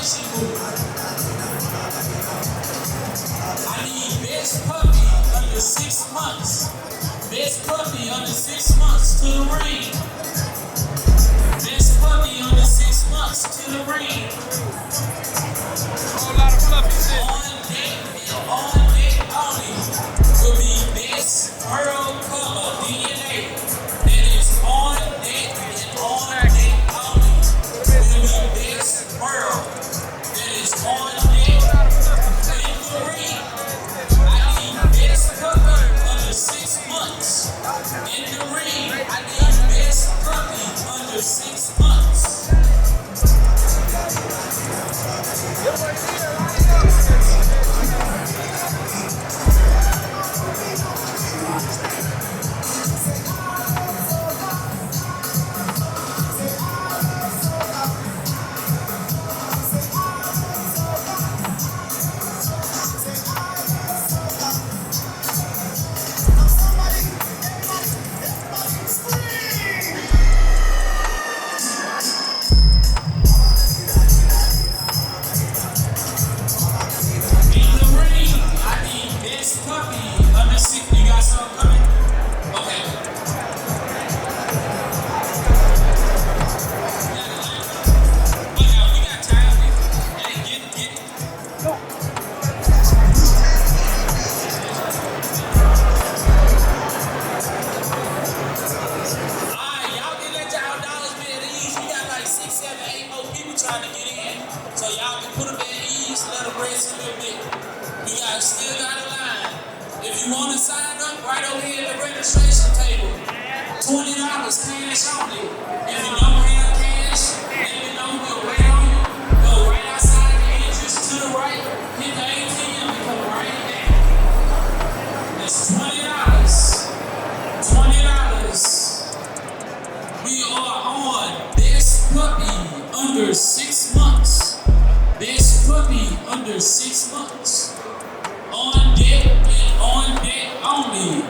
action movie. I need best puppy under 6 months. Best puppy under 6 months to the ring. Best puppy under 6 months to the ring. Whole lot of fluffy shit. On deck and on deck only will be best pearl color DNA. That is on deck and on deck only will be best pearl. That is on deck. In the ring, I need best puppy under 6 months. In the ring, I need best puppy under 6 months. Trying to get in, so y'all can put them at ease, let them rest a little bit. We still got a line. If you want to sign up, right over here at the registration table, $20 cash only. If you don't have cash, let me know. We'll wait on you. Go right outside the entrance to the right, hit the ATM and come right back. It's $20. We are on Best Puppy under 6 months. Best puppy under 6 months. On deck and on deck only